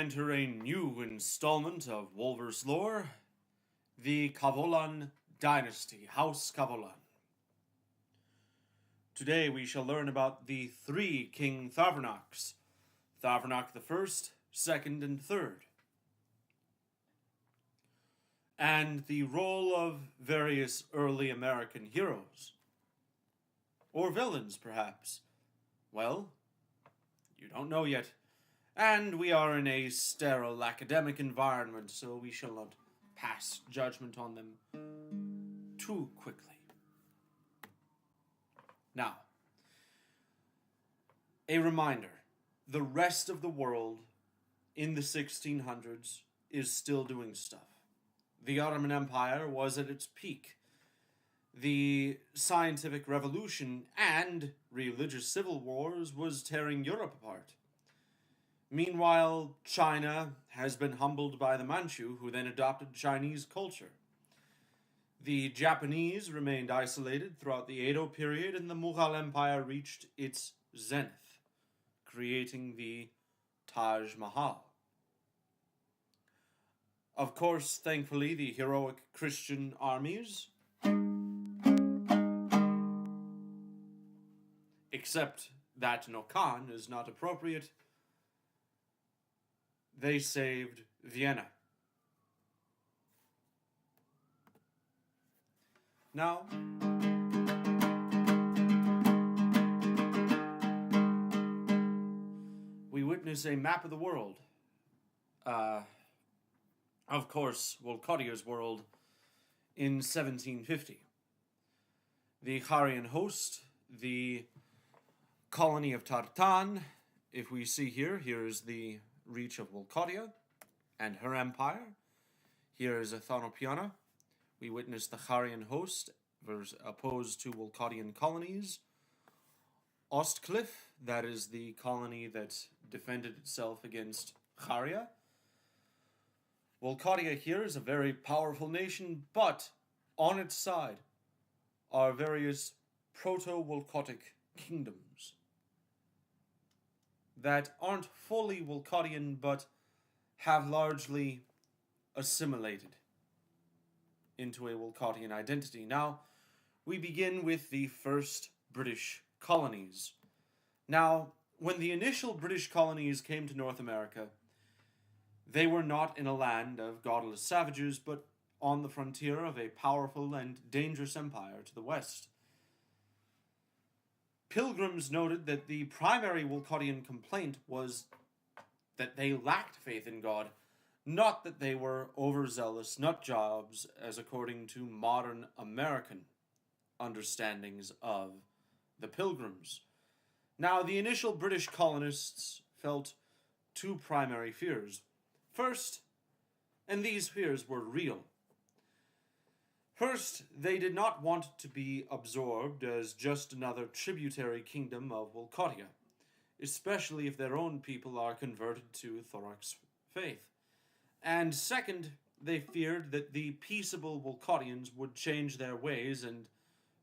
enter a new installment of Wolverse lore, the Kavolan Dynasty, House Kavolan. Today we shall learn about the three King Tharvanachs, Tharvanach the First, Second, and Third, and the role of various early American heroes. Or villains, perhaps. Well, you don't know yet. And we are in a sterile academic environment, so we shall not pass judgment on them too quickly. Now, a reminder, the rest of the world in the 1600s is still doing stuff. The Ottoman Empire was at its peak. The scientific revolution and religious civil wars was tearing Europe apart. Meanwhile, China has been humbled by the Manchu, who then adopted Chinese culture. The Japanese remained isolated throughout the Edo period, and the Mughal Empire reached its zenith, creating the Taj Mahal. Of course, thankfully, the heroic Christian armies, except that no Khan is not appropriate, they saved Vienna. Now, we witness a map of the world. Of course, Wolkodia's world in 1750. The Kharian host, the colony of Tartan. If we see here is the reach of Wolkodia and her empire. Here is Athanopiana. We witness the Kharian host opposed to Wolkodian colonies. Ostcliff, that is the colony that defended itself against Kharia. Wolkodia here is a very powerful nation, but on its side are various proto-Wolkotic kingdoms that aren't fully Wolkodian, but have largely assimilated into a Wolkodian identity. Now, we begin with the first British colonies. Now, when the initial British colonies came to North America, they were not in a land of godless savages, but on the frontier of a powerful and dangerous empire to the west. Pilgrims noted that the primary Wolkodian complaint was that they lacked faith in God, not that they were overzealous nut jobs, as according to modern American understandings of the Pilgrims. Now, the initial British colonists felt two primary fears. First, and these fears were real. First, they did not want to be absorbed as just another tributary kingdom of Wolkodia, especially if their own people are converted to Thorak's faith. And second, they feared that the peaceable Wolkodians would change their ways and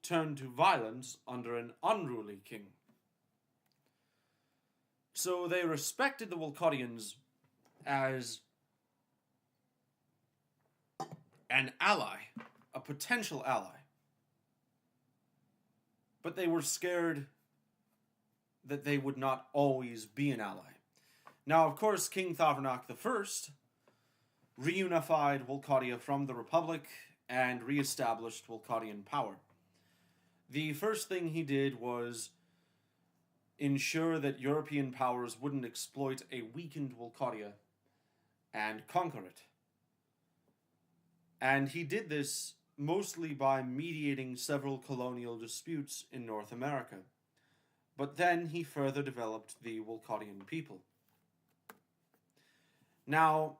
turn to violence under an unruly king. So they respected the Wolkodians as an ally, a potential ally. But they were scared that they would not always be an ally. Now, of course, King Tharvanach I reunified Wolkodia from the Republic and reestablished Wolkodian power. The first thing he did was ensure that European powers wouldn't exploit a weakened Wolkodia and conquer it. And he did this mostly by mediating several colonial disputes in North America. But then he further developed the Wolkodian people. Now,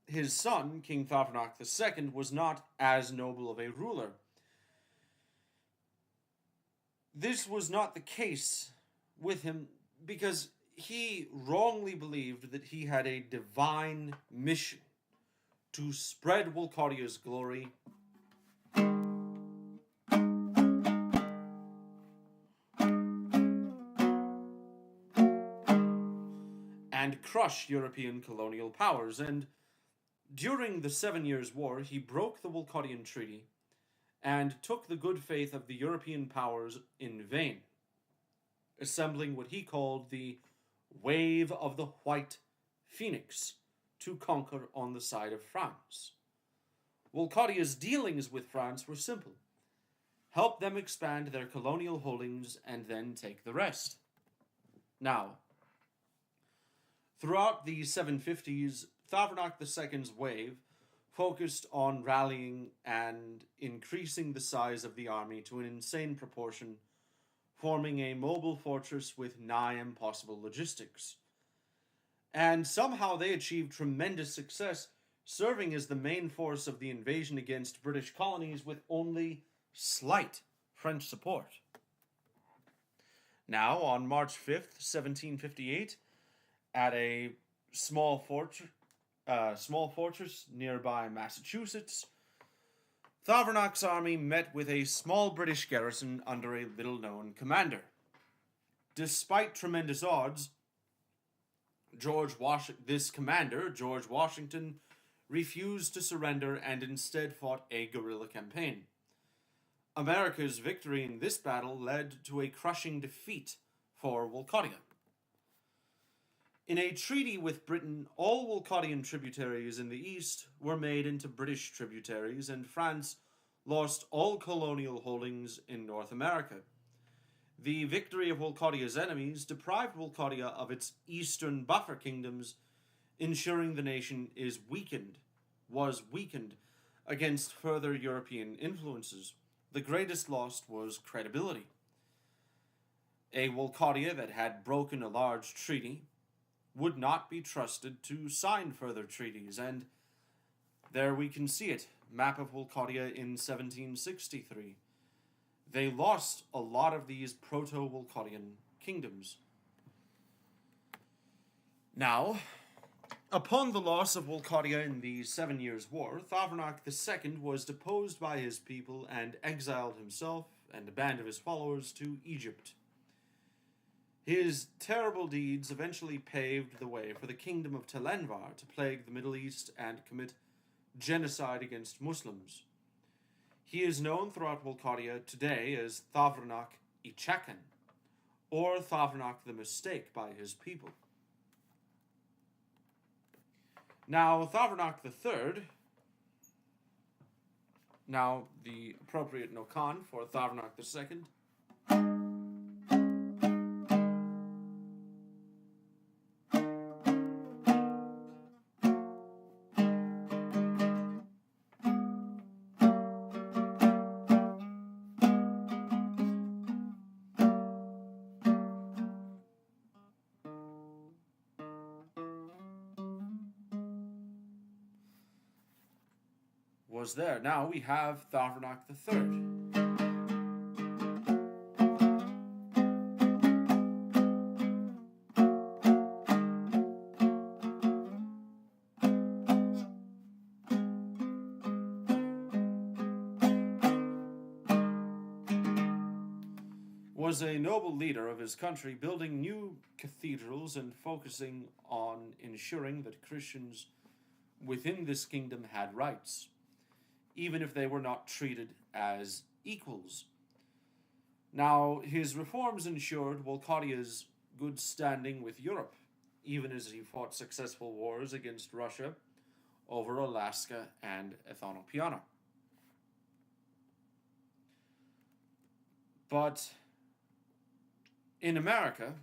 his son, King Tharvanach II, was not as noble of a ruler. This was not the case with him because he wrongly believed that he had a divine mission to spread Wolkodia's glory and and crush European colonial powers, and during the 7 Years' War, he broke the Wolcottian Treaty and took the good faith of the European powers in vain, assembling what he called the Wave of the White Phoenix to conquer on the side of France. Wolcottia's dealings with France were simple: help them expand their colonial holdings and then take the rest. Now, throughout the 750s, Thavernach II's wave focused on rallying and increasing the size of the army to an insane proportion, forming a mobile fortress with nigh impossible logistics. And somehow they achieved tremendous success, serving as the main force of the invasion against British colonies with only slight French support. Now, on March 5th, 1758, at a small fortress nearby Massachusetts, Thavernach's army met with a small British garrison under a little-known commander. Despite tremendous odds, this commander, George Washington, refused to surrender and instead fought a guerrilla campaign. America's victory in this battle led to a crushing defeat for Wolcottia. In a treaty with Britain, all Wolcottian tributaries in the east were made into British tributaries, and France lost all colonial holdings in North America. The victory of Wolcottia's enemies deprived Wolcottia of its eastern buffer kingdoms, ensuring the nation was weakened against further European influences. The greatest loss was credibility. A Wolcottia that had broken a large treaty would not be trusted to sign further treaties, and there we can see it, map of Wolcottia in 1763. They lost a lot of these proto-Wolcottian kingdoms. Now, upon the loss of Wolcottia in the 7 Years' War, Thavernach II was deposed by his people and exiled himself and a band of his followers to Egypt. His terrible deeds eventually paved the way for the kingdom of Telenvar to plague the Middle East and commit genocide against Muslims. He is known throughout Wolcottia today as Thavernach Ichakan, or Thavernach the Mistake by his people. Now, Thavernach III, now the appropriate Nokan for Thavernach II, was there. Now we have Thavernach III. Was a noble leader of his country, building new cathedrals and focusing on ensuring that Christians within this kingdom had rights, even if they were not treated as equals. Now, his reforms ensured Wolcottia's good standing with Europe, even as he fought successful wars against Russia over Alaska and Ethiopiana. But in America,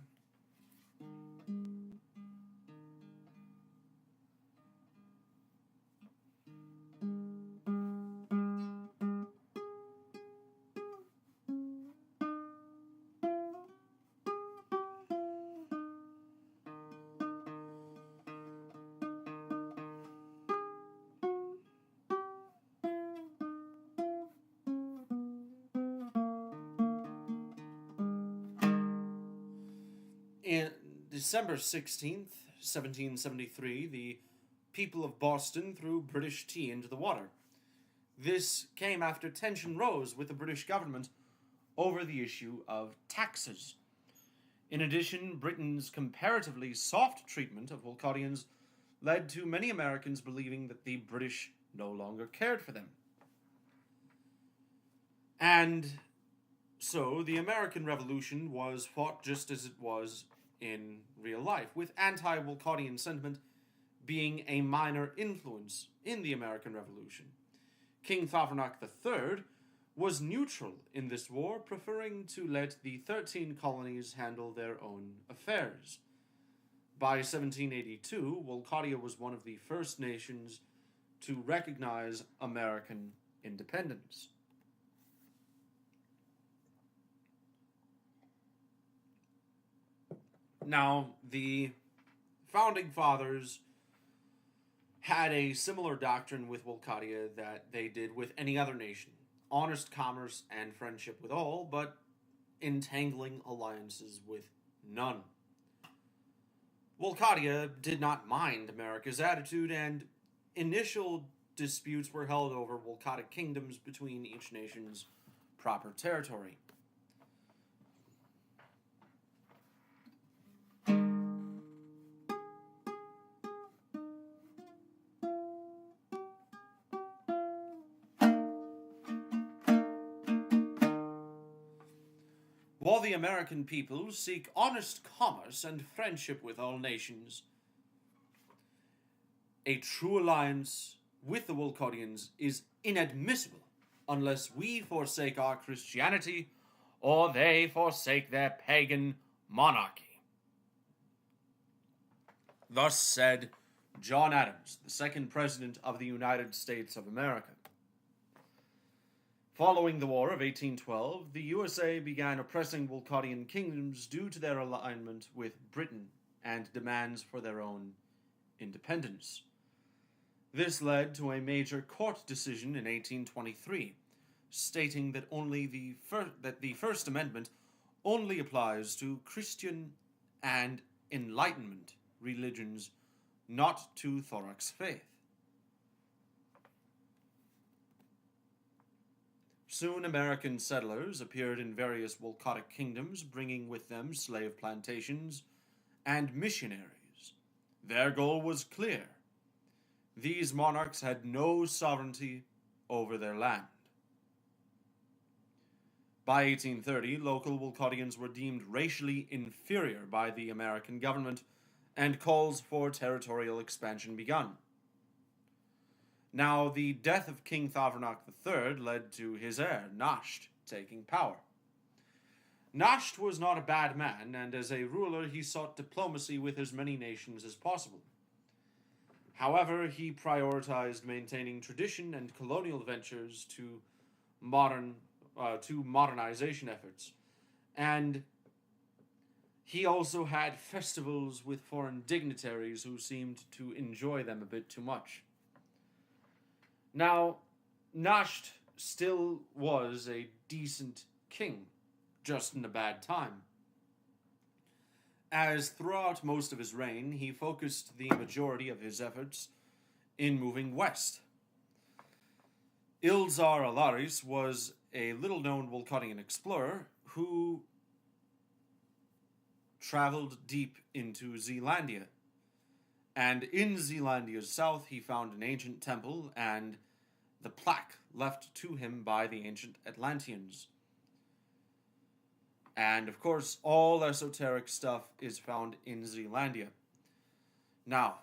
in December 16th, 1773, the people of Boston threw British tea into the water. This came after tension rose with the British government over the issue of taxes. In addition, Britain's comparatively soft treatment of Wolcottians led to many Americans believing that the British no longer cared for them. And so the American Revolution was fought just as it was in real life, with anti-Wolcottian sentiment being a minor influence in the American Revolution. King Kavolan III was neutral in this war, preferring to let the 13 colonies handle their own affairs. By 1782, Wolcottia was one of the first nations to recognize American independence. Now, the Founding Fathers had a similar doctrine with Wolcottia that they did with any other nation. Honest commerce and friendship with all, but entangling alliances with none. Wolcottia did not mind America's attitude, and initial disputes were held over Wolcottic kingdoms between each nation's proper territory. While the American people seek honest commerce and friendship with all nations, a true alliance with the Wolcottians is inadmissible unless we forsake our Christianity or they forsake their pagan monarchy. Thus said John Adams, the second President of the United States of America. Following the War of 1812, the USA began oppressing Wolcottian kingdoms due to their alignment with Britain and demands for their own independence. This led to a major court decision in 1823, stating that the First Amendment only applies to Christian and Enlightenment religions, not to Thorax faith. Soon American settlers appeared in various Wolcottic kingdoms, bringing with them slave plantations and missionaries. Their goal was clear. These monarchs had no sovereignty over their land. By 1830, local Wolcottians were deemed racially inferior by the American government, and calls for territorial expansion begun. Now, the death of King Kavolan III led to his heir, Nasht, taking power. Nasht was not a bad man, and as a ruler he sought diplomacy with as many nations as possible. However, he prioritized maintaining tradition and colonial ventures to modernization efforts, and he also had festivals with foreign dignitaries who seemed to enjoy them a bit too much. Now, Nasht still was a decent king, just in a bad time, as throughout most of his reign, he focused the majority of his efforts in moving west. Ilzar Alaris was a little-known Wolcottian explorer who traveled deep into Zealandia. And in Zealandia's south, he found an ancient temple and the plaque left to him by the ancient Atlanteans. And, of course, all esoteric stuff is found in Zealandia. Now,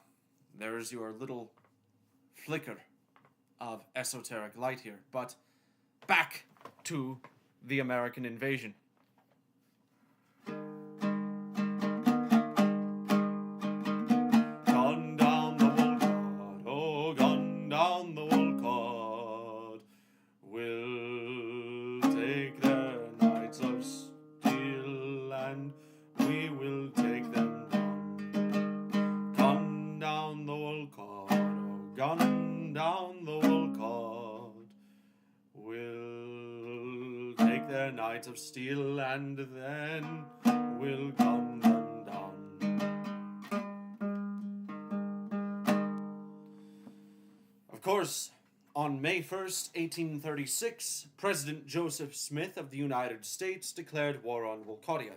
there's your little flicker of esoteric light here. But back to the American invasion. Knights of steel, and then we'll gun them down. Of course, on May 1st, 1836, President Joseph Smith of the United States declared war on Wolcottia.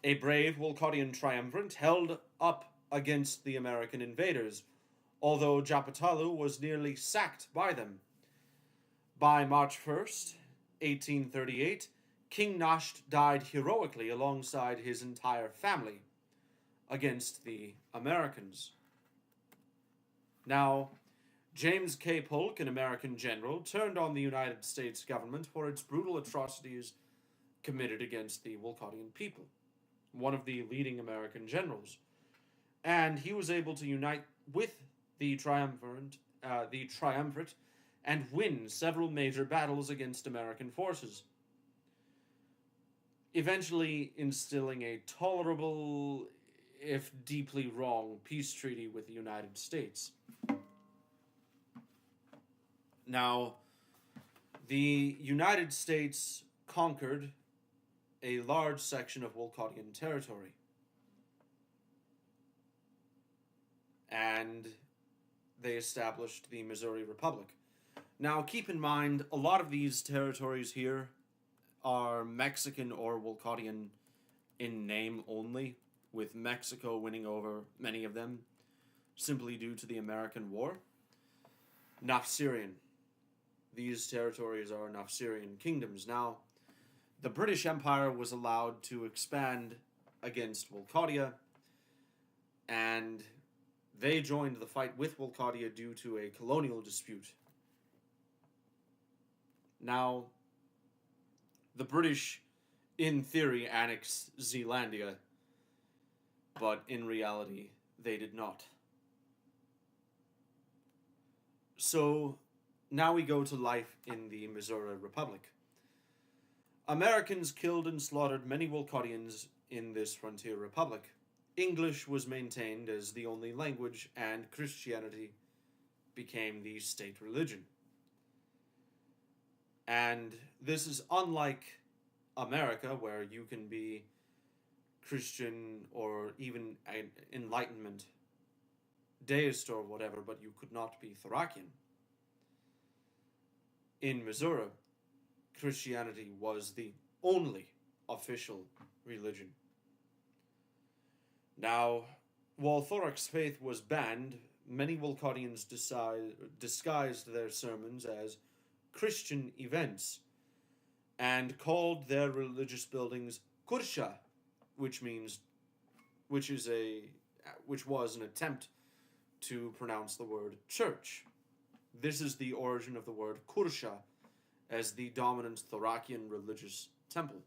A brave Wolcodian triumvirate held up against the American invaders, although Japatalu was nearly sacked by them. By March 1st, 1838, King Nasht died heroically alongside his entire family against the Americans. Now, James K. Polk, an American general, turned on the United States government for its brutal atrocities committed against the Wolcodian people, one of the leading American generals. And he was able to unite with the triumvirate and win several major battles against American forces, eventually instilling a tolerable, if deeply wrong, peace treaty with the United States. Now, the United States conquered a large section of Wolcodian territory, and they established the Missouri Republic. Now, keep in mind, a lot of these territories here are Mexican or Wolcodian in name only, with Mexico winning over many of them, simply due to the American War. Nafsirian. These territories are Nafsirian kingdoms. Now, the British Empire was allowed to expand against Wolcodia, and they joined the fight with Wolcodia due to a colonial dispute. Now, the British, in theory, annexed Zealandia, but in reality, they did not. So, now we go to life in the Missouri Republic. Americans killed and slaughtered many Wolcodians in this frontier republic. English was maintained as the only language, and Christianity became the state religion. And this is unlike America, where you can be Christian or even an Enlightenment deist or whatever, but you could not be Thracian. In Missouri, Christianity was the only official religion. Now, while Thorax faith was banned, many Wolcodians disguised their sermons as Christian events and called their religious buildings Kursha, which was an attempt to pronounce the word church. This is the origin of the word Kursha as the dominant Thracian religious temple.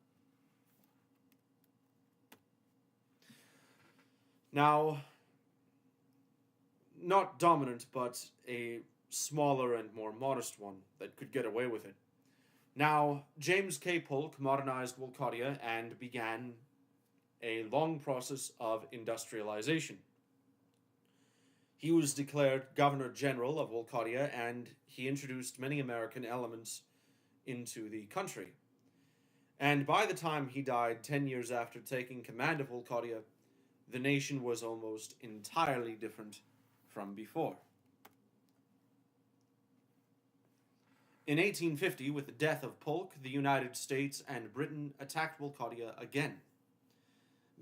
Now, not dominant, but a smaller and more modest one that could get away with it. Now, James K. Polk modernized Wolcodia and began a long process of industrialization. He was declared Governor General of Wolcodia, and he introduced many American elements into the country. And by the time he died, 10 years after taking command of Wolcodia, the nation was almost entirely different from before. In 1850, with the death of Polk, the United States and Britain attacked Wolcodia again.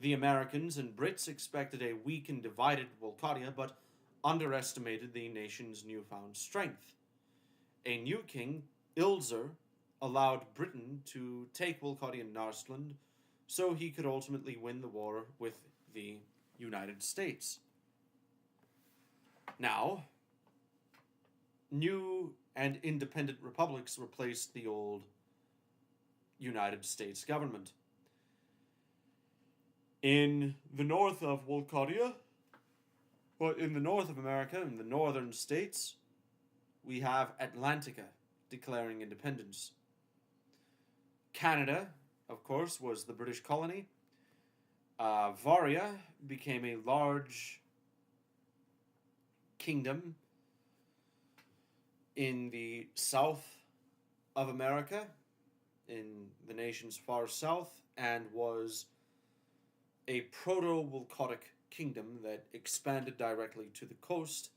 The Americans and Brits expected a weak and divided Wolcodia, but underestimated the nation's newfound strength. A new king, Ilzer, allowed Britain to take Wolcodian Northland so he could ultimately win the war with the United States. Now, new and independent republics replaced the old United States government. In the north of Wolcodia, in the north of America, in the northern states, we have Atlantica declaring independence. Canada, of course, was the British colony. Varia became a large kingdom in the south of America, in the nation's far south, and was a proto-Wolcodic kingdom that expanded directly to the coast,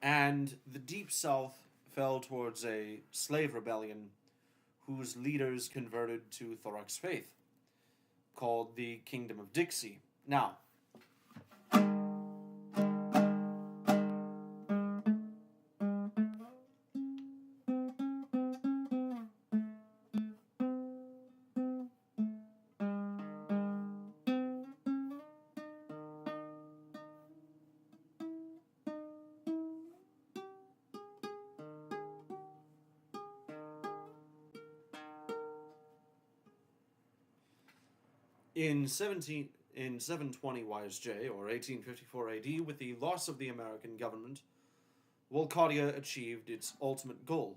and the deep south fell towards a slave rebellion whose leaders converted to Thorax faith. called the Kingdom of Dixie. Now, in 720 YSJ, or 1854 AD, with the loss of the American government, Wolcadia achieved its ultimate goal: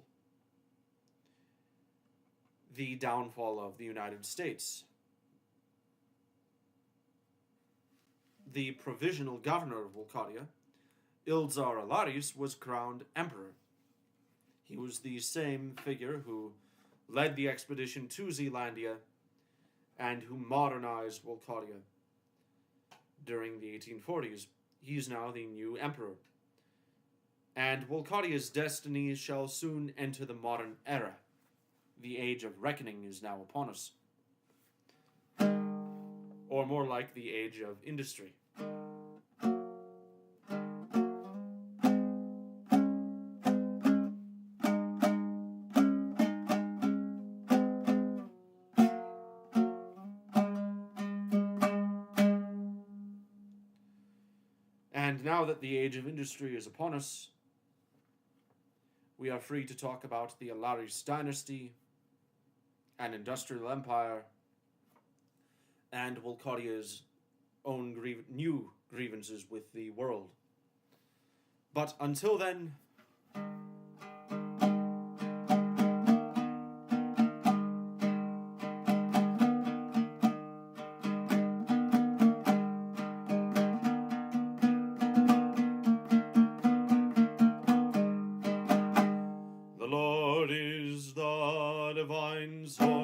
the downfall of the United States. The provisional governor of Wolcadia, Ildzar Alaris, was crowned emperor. He was the same figure who led the expedition to Zealandia and who modernized Wolcadia during the 1840s. He's now the new emperor. And Wolcadia's destiny shall soon enter the modern era. The age of reckoning is now upon us. Or more like the age of industry. And now that the age of industry is upon us, we are free to talk about the Alaris dynasty, an industrial empire, and Wolcadia's own new grievances with the world. But until then, the Lord is the divine source.